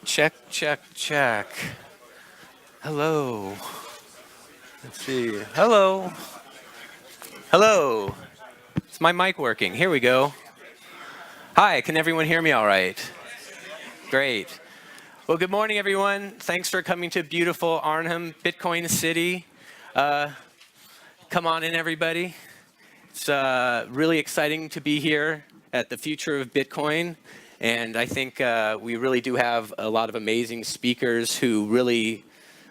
Check, check, check. Hello. Let's see. Hello. Hello. Is my mic working? Here we go. Hi, can everyone hear me all right? Great. Well, good morning, everyone. Thanks for coming to beautiful Arnhem, Bitcoin City. Come on in, everybody. It's really exciting to be here at the future of Bitcoin. And I think we really do have a lot of amazing speakers who really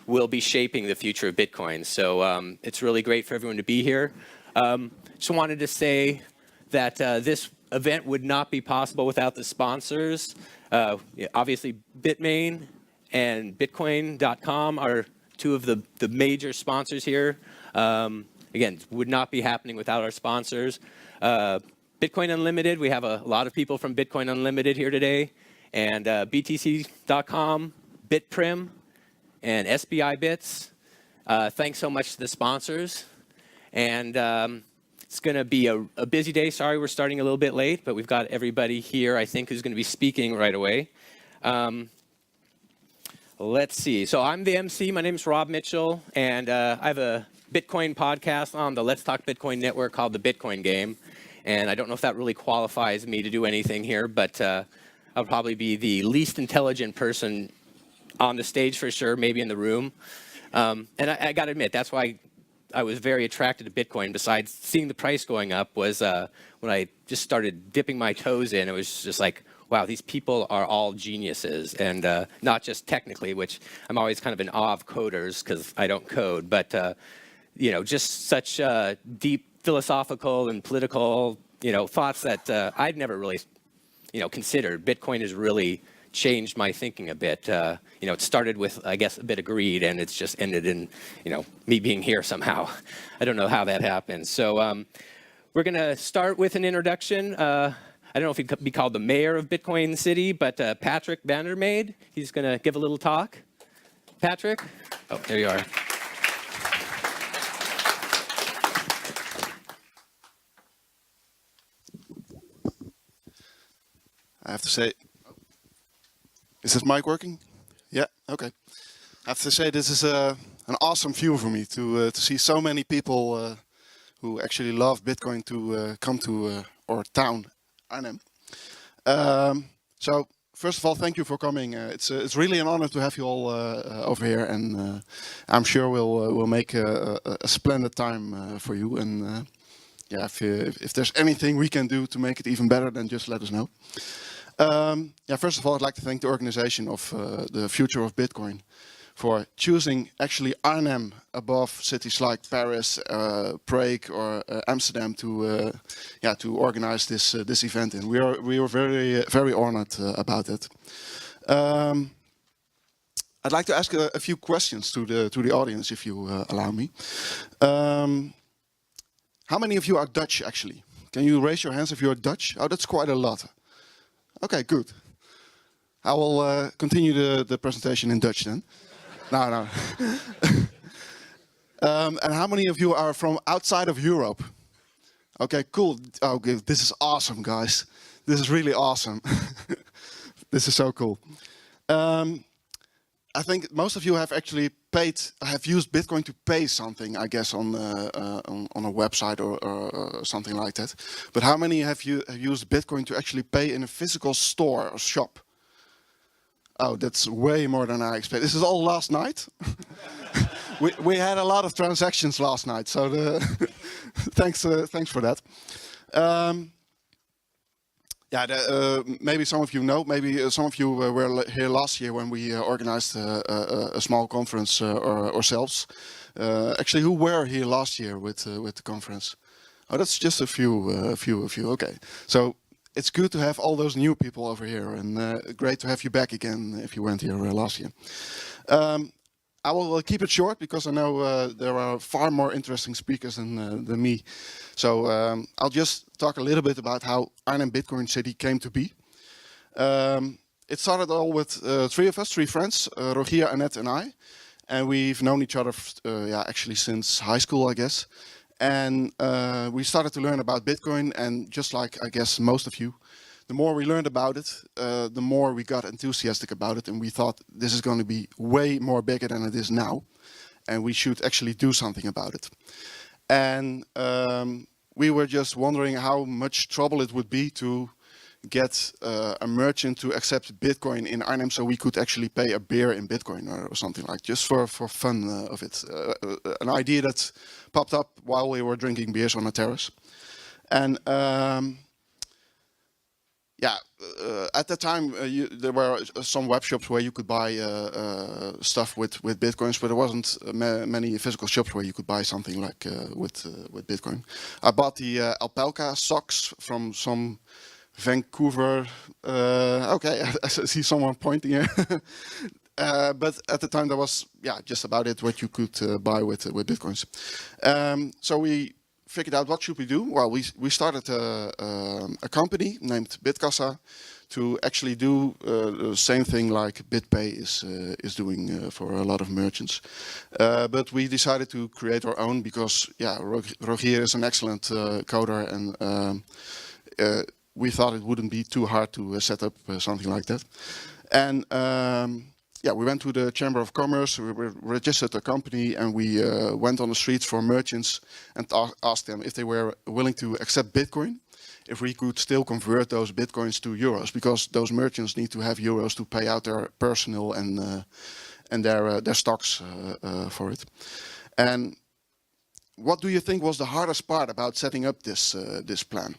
will be shaping the future of Bitcoin. So it's really great for everyone to be here. Just wanted to say that this event would not be possible without the sponsors. Obviously, Bitmain and Bitcoin.com are two of the major sponsors here. Again, would not be happening without our sponsors. Bitcoin Unlimited, we have a lot of people from Bitcoin Unlimited here today. And BTC.com, Bitprim, and SBI Bits. Thanks so much to the sponsors. And it's going to be a busy day. Sorry, we're starting a little bit late, but we've got everybody here, I think, who's going to be speaking right away. Let's see. So I'm the MC. My name is Rob Mitchell, and I have a Bitcoin podcast on the Let's Talk Bitcoin network called The Bitcoin Game. And I don't know if that really qualifies me to do anything here, but I'll probably be the least intelligent person on the stage for sure, maybe in the room. And I got to admit, that's why I was very attracted to Bitcoin, besides seeing the price going up, was when I just started dipping my toes in. It was just like, wow, these people are all geniuses, and not just technically, which I'm always kind of in awe of coders because I don't code, but just such deep philosophical and political, thoughts that I'd never really, considered. Bitcoin has really changed my thinking a bit. It started with, I guess, a bit of greed, and it's just ended in, me being here somehow. I don't know how that happened. So we're going to start with an introduction. I don't know if he could be called the mayor of Bitcoin City, but Patrick Vandermeide, he's going to give a little talk. Patrick? Oh, there you are. I have to say, is this mic working? Yeah, okay. I have to say this is an awesome view for me to see so many people who actually love Bitcoin to come to our town, Arnhem. So first of all, thank you for coming. It's really an honor to have you all over here, and I'm sure we'll make a splendid time for you. And yeah, if there's anything we can do to make it even better, then just let us know. First of all, I'd like to thank the organization of the Future of Bitcoin for choosing actually Arnhem above cities like Paris, Prague, or Amsterdam to organize this event. And we are very honored about it. I'd like to ask a few questions to the audience, if you allow me. How many of you are Dutch, actually? Can you raise your hands if you're Dutch? Oh, that's quite a lot. Okay, good. I will continue the presentation in Dutch then. No. And how many of you are from outside of Europe? Okay, cool. Okay, this is awesome, guys. This is really awesome. This is so cool. I think most of you have actually have used Bitcoin to pay something, I guess, on a website or something like that. But how many have used Bitcoin to actually pay in a physical store or shop? Oh, that's way more than I expected. This is all last night. we had a lot of transactions last night, so thanks for that. Maybe some of you know, maybe some of you were here last year when we organized a small conference ourselves. Actually, who were here last year with the conference? Oh, that's just a few of you. Okay, so it's good to have all those new people over here, and great to have you back again if you weren't here last year. I will keep it short because I know there are far more interesting speakers than me. So I'll just talk a little bit about how Arnhem Bitcoin City came to be. It started all with three friends, Rogier, Annette, and I. And we've known each other actually since high school, I guess. And we started to learn about Bitcoin, and just like, I guess, most of you, the more we learned about it, the more we got enthusiastic about it, and we thought this is going to be way more bigger than it is now, and we should actually do something about it. And we were just wondering how much trouble it would be to get a merchant to accept Bitcoin in Arnhem, so we could actually pay a beer in Bitcoin or something like, just for fun of it. An idea that popped up while we were drinking beers on a terrace. And at that time there were some web shops where you could buy stuff with Bitcoins, but there wasn't many physical shops where you could buy something like with Bitcoin. I bought the alpaca socks from some Vancouver. Okay, I see someone pointing here. But at the time, there was just about it what you could buy with Bitcoins. So we figured out what should we do. Well, we started a company named Bitkassa to actually do the same thing like BitPay is doing for a lot of merchants. But we decided to create our own because Rogier is an excellent coder, and we thought it wouldn't be too hard to set up something like that. And we went to the Chamber of Commerce, we registered a company, and we went on the streets for merchants and asked them if they were willing to accept Bitcoin, if we could still convert those Bitcoins to euros, because those merchants need to have euros to pay out their personnel and their stocks for it. And what do you think was the hardest part about setting up this plan?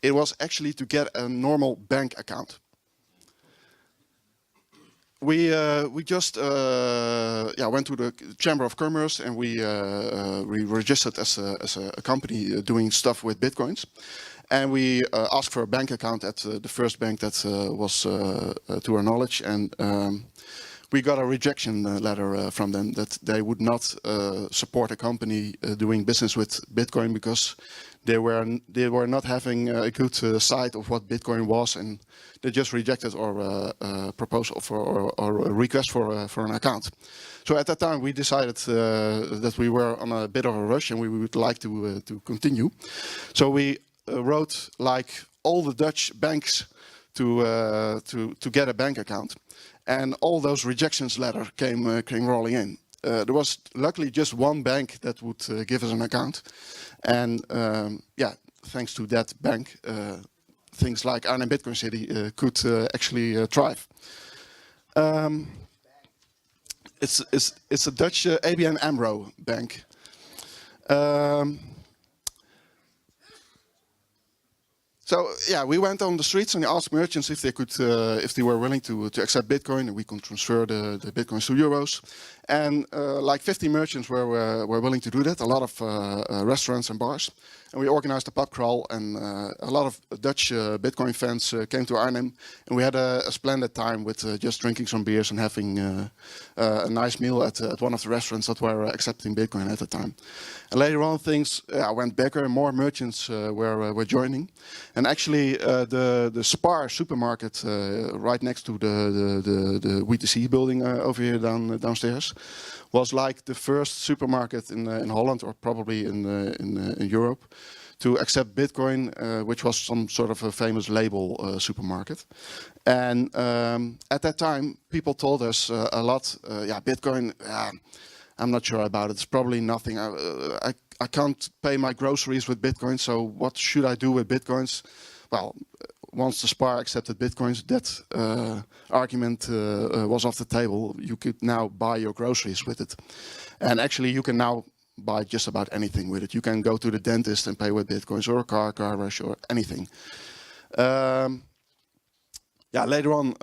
It was actually to get a normal bank account. We just went to the Chamber of Commerce, and we registered as a company doing stuff with Bitcoins, and we asked for a bank account at the first bank that was to our knowledge, and we got a rejection letter from them that they would not support a company doing business with Bitcoin because they were not having a good sight of what Bitcoin was, and they just rejected our proposal for or request for an account. So at that time we decided that we were on a bit of a rush and we would like to continue. So we wrote like all the Dutch banks to get a bank account, and all those rejections letters came rolling in. There was luckily just one bank that would give us an account, and thanks to that bank, things like Arnhem Bitcoin City could actually thrive. It's a Dutch ABN AMRO bank. So we went on the streets and asked merchants if they were willing to accept Bitcoin, and we could transfer the Bitcoins to euros. And like 50 merchants were willing to do that. A lot of restaurants and bars. And we organized a pub crawl, and a lot of Dutch Bitcoin fans came to Arnhem, and we had a splendid time with just drinking some beers and having a nice meal at one of the restaurants that were accepting Bitcoin at the time. And later on, things went bigger, and more merchants were joining. And actually, the Spar supermarket right next to the WTC building over here downstairs was like the first supermarket in Holland, or probably in Europe, to accept Bitcoin, which was some sort of a famous label supermarket. And at that time, people told us a lot, Bitcoin, I'm not sure about it. It's probably nothing. I can't pay my groceries with Bitcoin, so what should I do with Bitcoins? Well, once the Spar accepted Bitcoins, that argument was off the table. You could now buy your groceries with it. And actually, you can now buy just about anything with it. You can go to the dentist and pay with Bitcoins, or a car wash, or anything. Later on,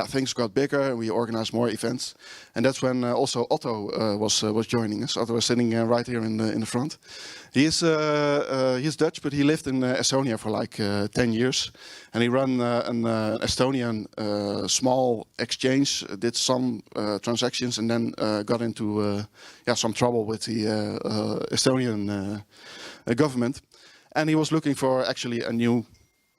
things got bigger, and we organized more events, and that's when also Otto was joining us. Otto was sitting right here in the front. He's Dutch, but he lived in Estonia for like 10 years, and he ran an Estonian small exchange, did some transactions, and then got into some trouble with the Estonian government, and he was looking for actually a new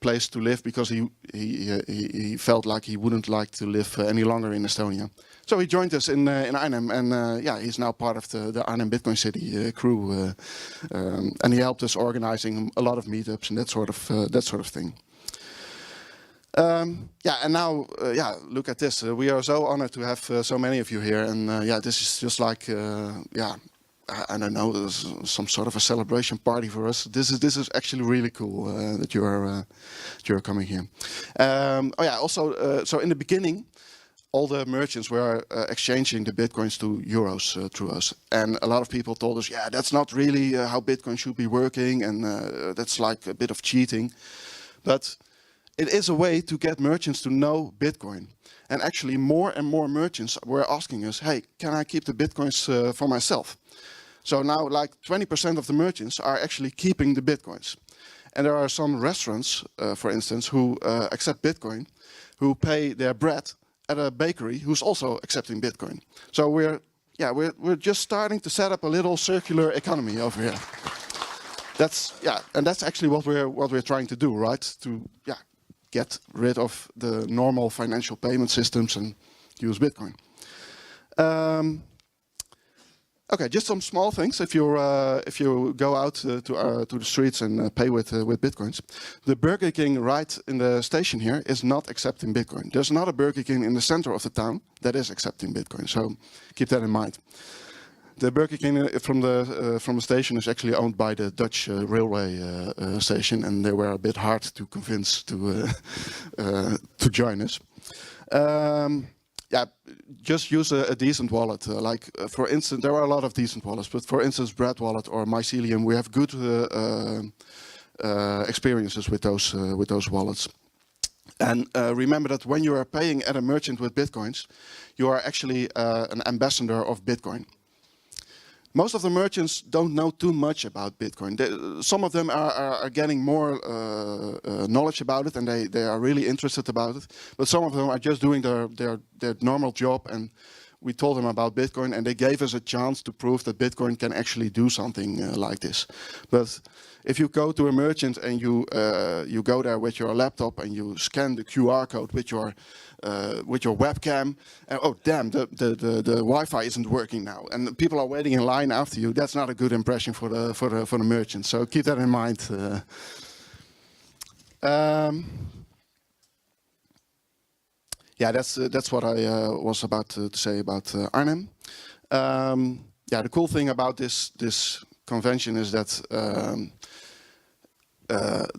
place to live because he felt like he wouldn't like to live any longer in Estonia. So he joined us in Arnhem, and yeah, he's now part of the Arnhem Bitcoin City crew, and he helped us organizing a lot of meetups and that sort of thing. Yeah, and now, yeah, look at this. We are so honored to have so many of you here, and yeah, this is just like, yeah, I don't know, some sort of a celebration party for us. This is actually really cool that you're coming here. Oh yeah, also, so in the beginning, all the merchants were exchanging the bitcoins to euros through us, and a lot of people told us, yeah, that's not really how Bitcoin should be working, and that's like a bit of cheating, but it is a way to get merchants to know Bitcoin. And actually more and more merchants were asking us, hey, can I keep the Bitcoins for myself? So now like 20% of the merchants are actually keeping the Bitcoins. And there are some restaurants, for instance, who accept Bitcoin, who pay their bread at a bakery who's also accepting Bitcoin. So we're just starting to set up a little circular economy over here. And that's actually what we're trying to do, right? To get rid of the normal financial payment systems and use Bitcoin. Okay, just some small things. If you go out to the streets and pay with Bitcoins, the Burger King right in the station here is not accepting Bitcoin. There's another Burger King in the center of the town that is accepting Bitcoin. So keep that in mind. The Burger King from the station is actually owned by the Dutch railway station, and they were a bit hard to convince to join us. Yeah, just use a decent wallet. For instance, there are a lot of decent wallets, but for instance, Bread Wallet or Mycelium, we have good experiences with those wallets. And remember that when you are paying at a merchant with Bitcoins, you are actually an ambassador of Bitcoin. Most of the merchants don't know too much about Bitcoin. Some of them are getting more knowledge about it, and they are really interested about it. But some of them are just doing their normal job, and we told them about Bitcoin, and they gave us a chance to prove that Bitcoin can actually do something like this. But if you go to a merchant and you go there with your laptop and you scan the QR code with your webcam, and oh damn, the Wi-Fi isn't working now, and people are waiting in line after you. That's not a good impression for the merchant. So keep that in mind. Yeah, that's what I was about to say about Arnhem. Yeah, the cool thing about this convention is that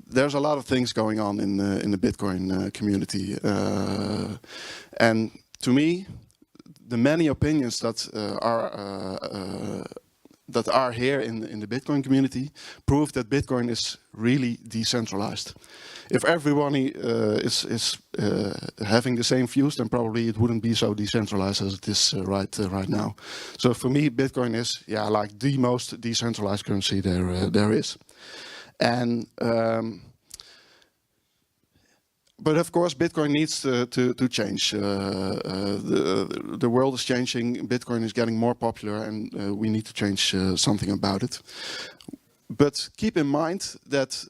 there's a lot of things going on in the Bitcoin community, and to me, the many opinions that are here in the Bitcoin community prove that Bitcoin is really decentralized. If everybody is having the same views, then probably it wouldn't be so decentralized as it is right now. So for me, Bitcoin is like the most decentralized currency there is. And but of course, Bitcoin needs to change. The world is changing. Bitcoin is getting more popular, and we need to change something about it. But keep in mind that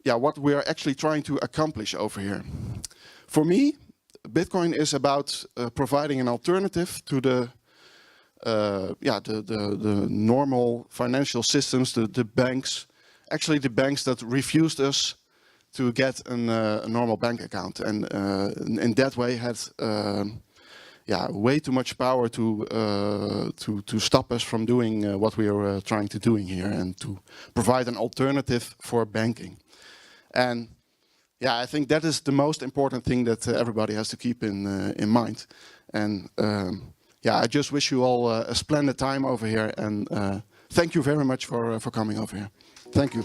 what we are actually trying to accomplish over here. For me, Bitcoin is about providing an alternative to the normal financial systems, the banks, actually the banks that refused us to get a normal bank account, and in that way had way too much power to stop us from doing what we are trying to do here, and to provide an alternative for banking. And I think that is the most important thing that everybody has to keep in mind. And I just wish you all a splendid time over here, and thank you very much for coming over here. Thank you.